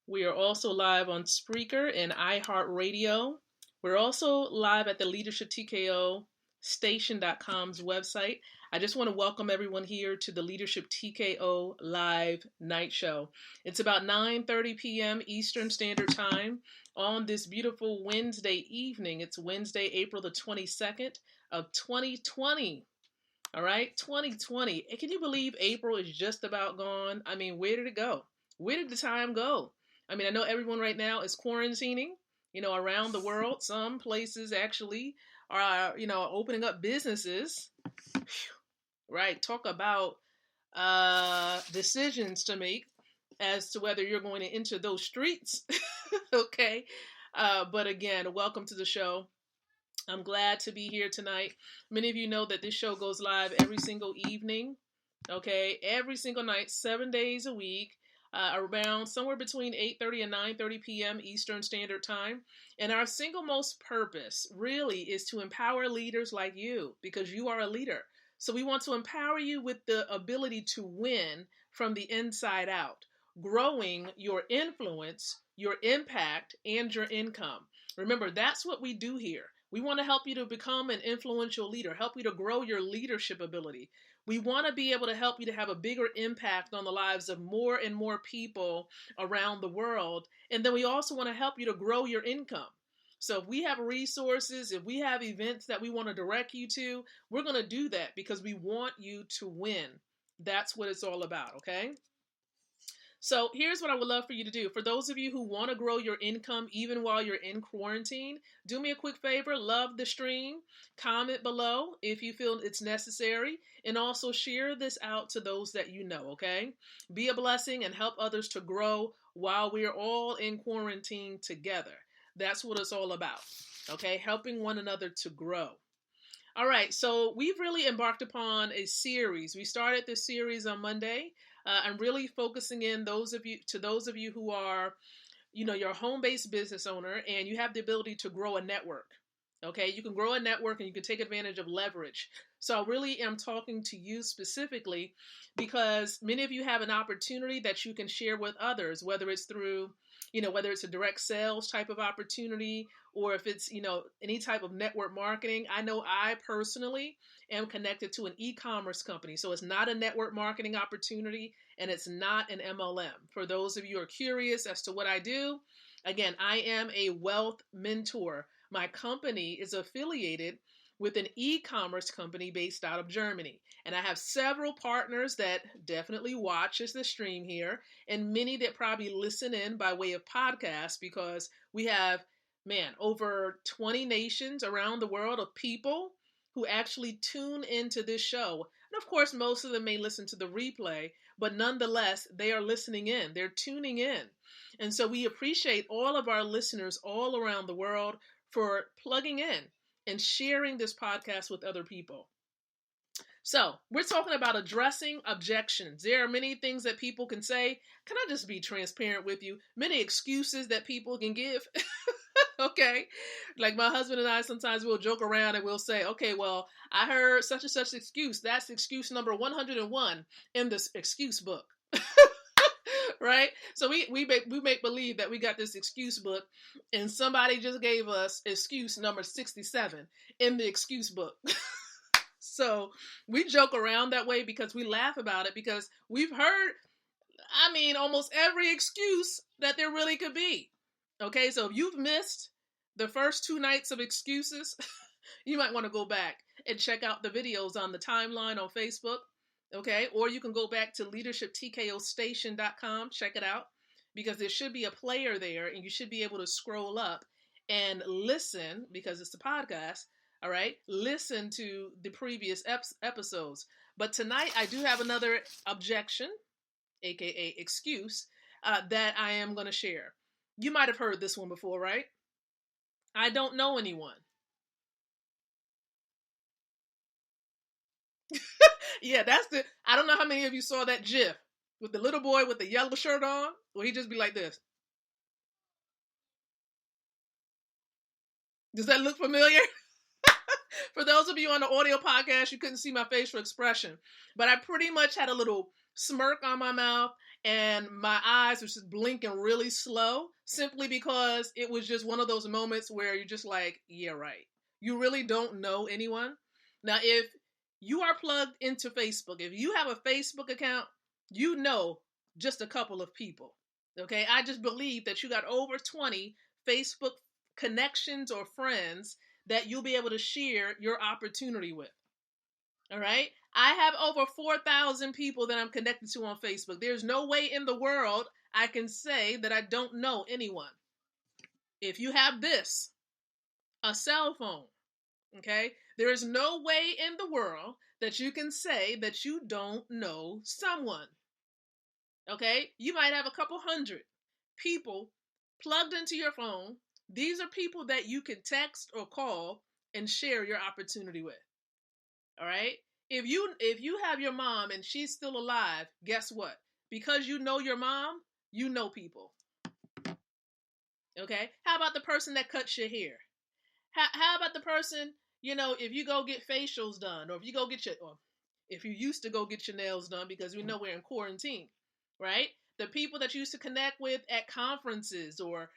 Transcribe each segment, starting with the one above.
We are also live on Spreaker and iHeartRadio. We're also live at the Leadership TKO Station.com's website. I just want to welcome everyone here to the Leadership TKO Live Night Show. It's about 9:30 p.m. Eastern Standard Time on this beautiful Wednesday evening. It's Wednesday, April the 22nd of 2020. All right, 2020. And can you believe April is just about gone? I mean, where did it go? Where did the time go? I mean, I know everyone right now is quarantining, around the world. Some places actually are, opening up businesses. Right. Talk about decisions to make as to whether you're going to enter those streets. Okay. But again, welcome to the show. I'm glad to be here tonight. Many of you know that this show goes live every single evening. Okay. Every single night, 7 days a week. Around somewhere between 8:30 and 9:30 p.m. Eastern Standard Time. And our single most purpose really is to empower leaders like you, because you are a leader. So we want to empower you with the ability to win from the inside out, growing your influence, your impact, and your income. Remember, that's what we do here. We want to help you to become an influential leader, help you to grow your leadership ability. We want to be able to help you to have a bigger impact on the lives of more and more people around the world. And then we also want to help you to grow your income. So if we have resources, if we have events that we want to direct you to, we're going to do that because we want you to win. That's what it's all about, okay? So here's what I would love for you to do. For those of you who want to grow your income even while you're in quarantine, do me a quick favor, love the stream, comment below if you feel it's necessary, and also share this out to those that you know, okay? Be a blessing and help others to grow while we're all in quarantine together. That's what it's all about, okay? Helping one another to grow. All right, so we've really embarked upon a series. We started this series on Monday. I'm really focusing in those of you who are, you're a home-based business owner and you have the ability to grow a network. Okay, you can grow a network and you can take advantage of leverage. So I really am talking to you specifically because many of you have an opportunity that you can share with others, whether it's through, whether it's a direct sales type of opportunity or if it's, any type of network marketing. I know I personally am connected to an e-commerce company. So it's not a network marketing opportunity and it's not an MLM. For those of you who are curious as to what I do, again, I am a wealth mentor. My company is affiliated with an e-commerce company based out of Germany. And I have several partners that definitely watches the stream here and many that probably listen in by way of podcast because we have, over 20 nations around the world of people who actually tune into this show. And of course, most of them may listen to the replay, but nonetheless, they are listening in. They're tuning in. And so we appreciate all of our listeners all around the world for plugging in and sharing this podcast with other people. So we're talking about addressing objections. There are many things that people can say. Can I just be transparent with you? Many excuses that people can give. Okay. Like my husband and I, sometimes we'll joke around and we'll say, okay, well, I heard such and such excuse. That's excuse number 101 in this excuse book. Right? So we make believe that we got this excuse book and somebody just gave us excuse number 67 in the excuse book. So we joke around that way because we laugh about it because we've heard, almost every excuse that there really could be. Okay, so if you've missed the first 2 nights of excuses, you might want to go back and check out the videos on the timeline on Facebook. Okay, or you can go back to leadershiptkostation.com, check it out, because there should be a player there and you should be able to scroll up and listen, because it's a podcast, all right, listen to the previous episodes. But tonight I do have another objection, aka excuse, that I am going to share. You might have heard this one before, right? I don't know anyone. Yeah, I don't know how many of you saw that GIF with the little boy with the yellow shirt on, or he'd just be like this. Does that look familiar? For those of you on the audio podcast, you couldn't see my facial expression, but I pretty much had a little smirk on my mouth and my eyes were just blinking really slow, simply because it was just one of those moments where you're just like, yeah, right. You really don't know anyone. Now, if you are plugged into Facebook, if you have a Facebook account, you know just a couple of people. Okay, I just believe that you got over 20 Facebook connections or friends that you'll be able to share your opportunity with. All right. I have over 4,000 people that I'm connected to on Facebook. There's no way in the world I can say that I don't know anyone. If you have this, a cell phone, okay, there is no way in the world that you can say that you don't know someone. Okay. You might have a couple hundred people plugged into your phone. These are people that you can text or call and share your opportunity with. All right. If you have your mom and she's still alive, guess what? Because you know your mom, you know people. Okay. How about the person that cuts your hair? How about the person, if you go get facials done, or if you used to go get your nails done, because we know we're in quarantine, right? The people that you used to connect with at conferences, or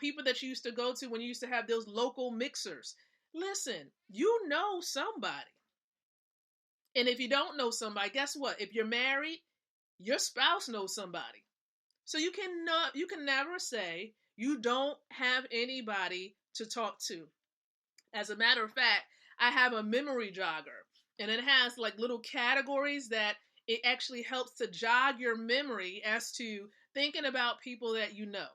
people that you used to go to when you used to have those local mixers. Listen, you know somebody. And if you don't know somebody, guess what? If you're married, your spouse knows somebody. So you can never say you don't have anybody to talk to. As a matter of fact, I have a memory jogger, and it has like little categories that it actually helps to jog your memory as to thinking about people that you know.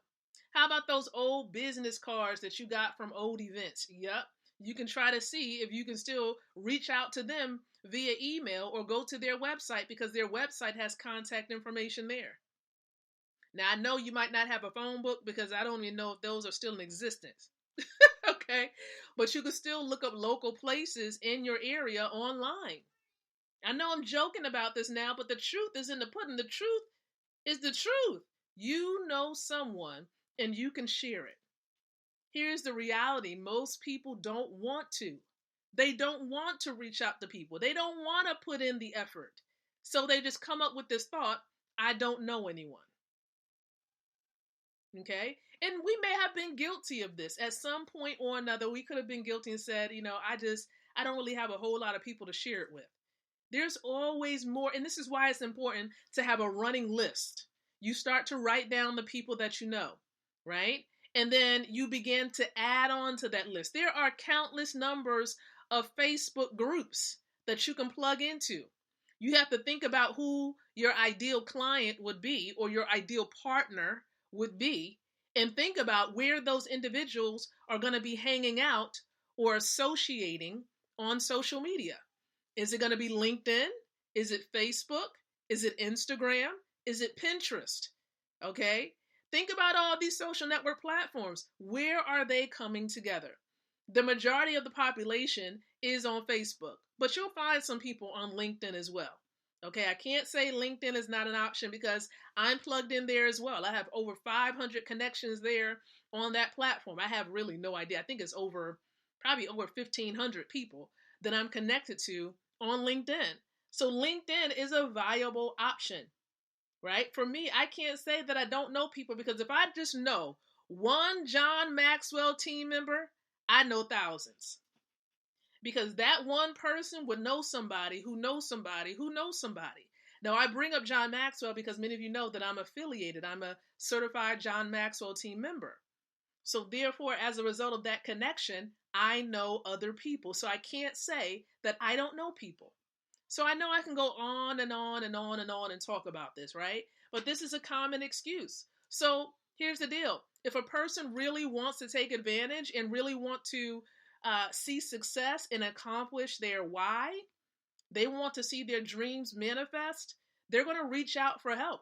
How about those old business cards that you got from old events? Yep. You can try to see if you can still reach out to them via email or go to their website, because their website has contact information there. Now, I know you might not have a phone book, because I don't even know if those are still in existence. Okay. But you can still look up local places in your area online. I know I'm joking about this now, but the truth is in the pudding. The truth is the truth. You know someone and you can share it. Here's the reality. Most people don't want to. They don't want to reach out to people. They don't want to put in the effort. So they just come up with this thought, I don't know anyone. Okay? And we may have been guilty of this. At some point or another, we could have been guilty and said, I don't really have a whole lot of people to share it with. There's always more. And this is why it's important to have a running list. You start to write down the people that you know, right? And then you begin to add on to that list. There are countless numbers of Facebook groups that you can plug into. You have to think about who your ideal client would be, or your ideal partner would be, and think about where those individuals are going to be hanging out or associating on social media. Is it going to be LinkedIn? Is it Facebook? Is it Instagram? Is it Pinterest? Okay. Think about all these social network platforms. Where are they coming together? The majority of the population is on Facebook, but you'll find some people on LinkedIn as well. Okay, I can't say LinkedIn is not an option, because I'm plugged in there as well. I have over 500 connections there on that platform. I have really no idea. I think it's probably over 1,500 people that I'm connected to on LinkedIn. So LinkedIn is a viable option, right? For me, I can't say that I don't know people, because if I just know one John Maxwell team member, I know thousands. Because that one person would know somebody who knows somebody who knows somebody. Now, I bring up John Maxwell because many of you know that I'm affiliated. I'm a certified John Maxwell team member. So therefore, as a result of that connection, I know other people. So I can't say that I don't know people. So I know I can go on and on and on and on and talk about this, right? But this is a common excuse. So here's the deal. If a person really wants to take advantage and really want to see success and accomplish their why, they want to see their dreams manifest, they're going to reach out for help.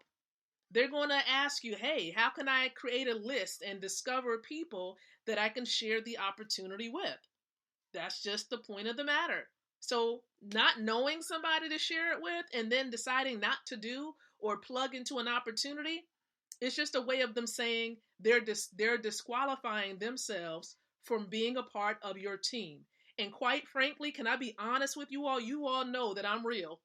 They're going to ask you, hey, how can I create a list and discover people that I can share the opportunity with? That's just the point of the matter. So not knowing somebody to share it with and then deciding not to do or plug into an opportunity, it's just a way of them saying they're disqualifying themselves from being a part of your team. And quite frankly, can I be honest with you all? You all know that I'm real.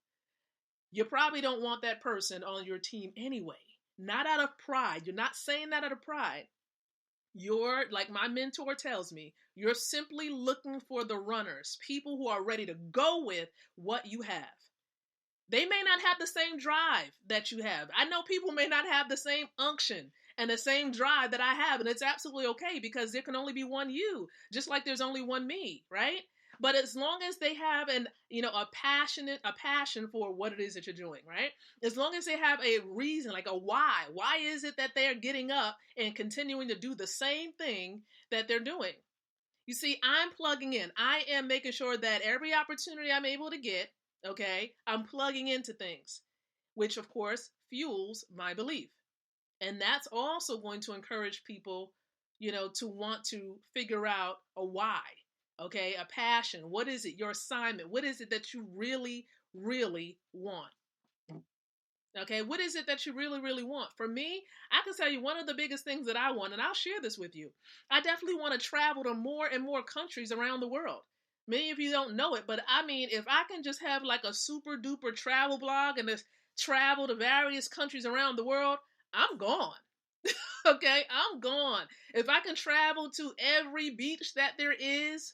You probably don't want that person on your team anyway. not out of pride. You're not saying that out of pride. You're, like my mentor tells me, you're simply looking for the runners, people who are ready to go with what you have. They may not have the same drive that you have. I know people may not have the same unction and the same drive that I have, and it's absolutely okay because there can only be one you, just like there's only one me, right? But as long as they have a passion for what it is that you're doing, right? As long as they have a reason, like a why is it that they're getting up and continuing to do the same thing that they're doing? You see, I'm plugging in. I am making sure that every opportunity I'm able to get, okay, I'm plugging into things, which of course fuels my belief. And that's also going to encourage people, to want to figure out a why, okay, a passion. What is it? Your assignment. What is it that you really, really want? Okay, what is it that you really, really want? For me, I can tell you one of the biggest things that I want, and I'll share this with you. I definitely want to travel to more and more countries around the world. Many of you don't know it, but I mean, if I can just have like a super duper travel blog and just travel to various countries around the world, I'm gone. Okay, I'm gone. If I can travel to every beach that there is,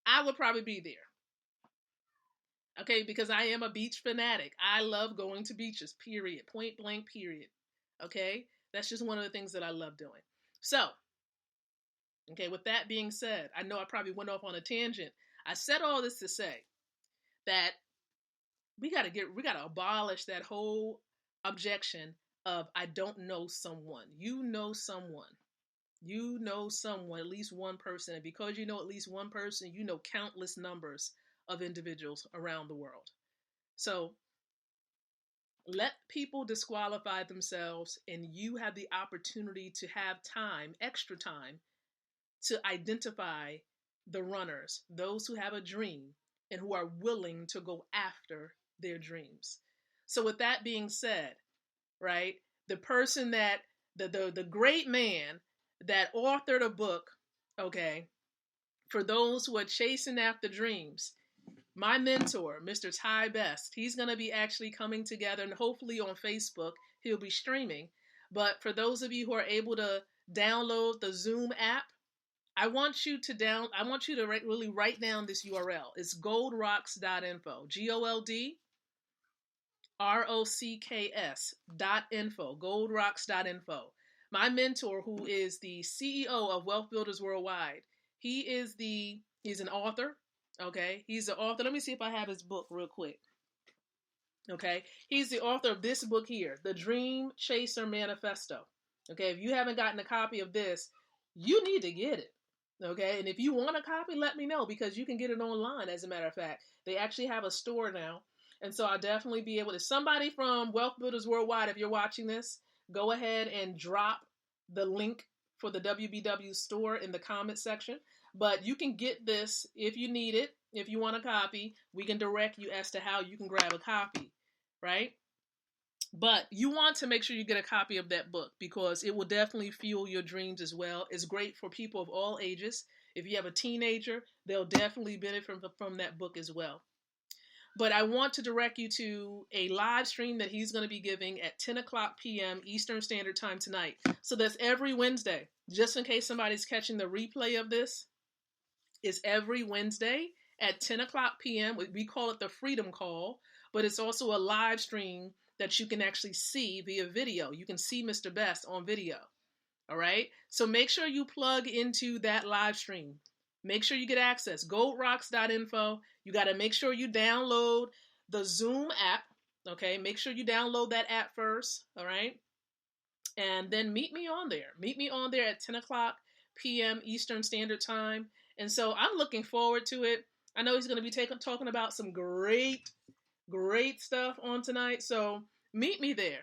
I would probably be there. Okay, because I am a beach fanatic. I love going to beaches, period. Point blank, period. Okay, that's just one of the things that I love doing. So, okay, with that being said, I know I probably went off on a tangent. I said all this to say that we got to abolish that whole objection of I don't know someone. You know someone. You know someone, at least one person. And because you know at least one person, you know countless numbers of individuals around the world. So let people disqualify themselves, and you have the opportunity to have time, extra time, to identify the runners, those who have a dream and who are willing to go after their dreams. So with that being said, right, the person that, the great man that authored a book, okay, for those who are chasing after dreams, my mentor, Mr. Ty Best, he's going to be actually coming together, and hopefully on Facebook, he'll be streaming. But for those of you who are able to download the Zoom app, I want you to really write down this URL. It's goldrocks.info. GOLDROCKS.info. Goldrocks.info. My mentor, who is the CEO of Wealth Builders Worldwide, he's an author. Okay, he's the author. Let me see if I have his book real quick. Okay, he's the author of this book here, The Dream Chaser Manifesto. Okay, if you haven't gotten a copy of this, you need to get it. Okay, and if you want a copy, let me know, because you can get it online. As a matter of fact, they actually have a store now, and so I'll definitely be able to. Somebody from Wealth Builders Worldwide, if you're watching this, go ahead and drop the link for the WBW store in the comment section. But you can get this if you need it. If you want a copy, we can direct you as to how you can grab a copy, right? But you want to make sure you get a copy of that book, because it will definitely fuel your dreams as well. It's great for people of all ages. If you have a teenager, they'll definitely benefit from that book as well. But I want to direct you to a live stream that he's going to be giving at 10 o'clock p.m. Eastern Standard Time tonight. So that's every Wednesday. Just in case somebody's catching the replay of this, it's every Wednesday at 10 o'clock p.m. We call it the Freedom Call, but it's also a live stream that you can actually see via video. You can see Mr. Best on video. All right? So make sure you plug into that live stream. Make sure you get access. Goldrocks.info. You got to make sure you download the Zoom app. Okay? Make sure you download that app first. All right? And then meet me on there. Meet me on there at 10 o'clock p.m. Eastern Standard Time. And so I'm looking forward to it. I know he's going to be talking about some great stuff on tonight. So meet me there.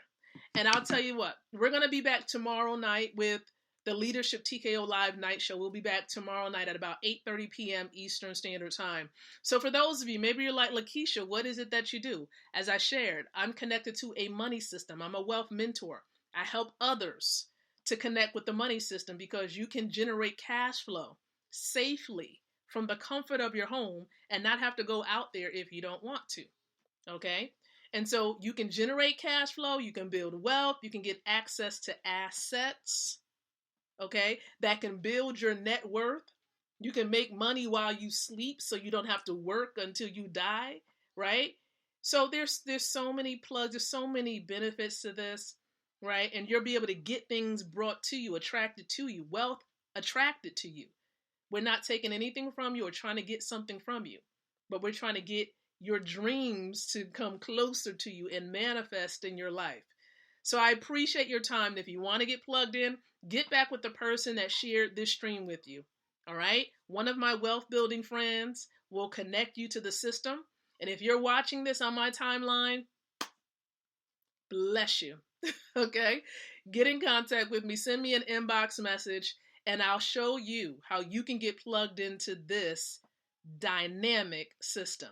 And I'll tell you what, we're going to be back tomorrow night with the Leadership TKO Live Night Show. We'll be back tomorrow night at about 8:30 p.m. Eastern Standard Time. So for those of you, maybe you're like, Lakeisha, what is it that you do? As I shared, I'm connected to a money system. I'm a wealth mentor. I help others to connect with the money system, because you can generate cash flow safely from the comfort of your home and not have to go out there if you don't want to. Okay? And so you can generate cash flow, you can build wealth, you can get access to assets, okay, that can build your net worth. You can make money while you sleep so you don't have to work until you die, right? So there's so many plugs, there's so many benefits to this, right? And you'll be able to get things brought to you, attracted to you, wealth attracted to you. We're not taking anything from you or trying to get something from you, but we're trying to get your dreams to come closer to you and manifest in your life. So I appreciate your time. And if you want to get plugged in, get back with the person that shared this stream with you. All right? One of my wealth building friends will connect you to the system. And if you're watching this on my timeline, bless you. Okay? Get in contact with me. Send me an inbox message and I'll show you how you can get plugged into this dynamic system.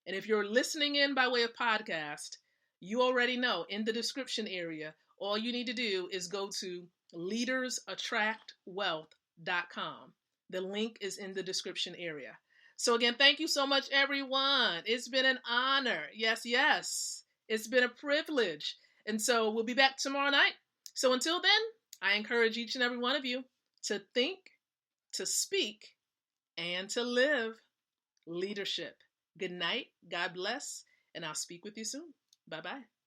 And if you're listening in by way of podcast, you already know in the description area, all you need to do is go to leadersattractwealth.com. The link is in the description area. So again, thank you so much, everyone. It's been an honor. Yes, yes. It's been a privilege. And so we'll be back tomorrow night. So until then, I encourage each and every one of you to think, to speak, and to live leadership. Good night. God bless. And I'll speak with you soon. Bye-bye.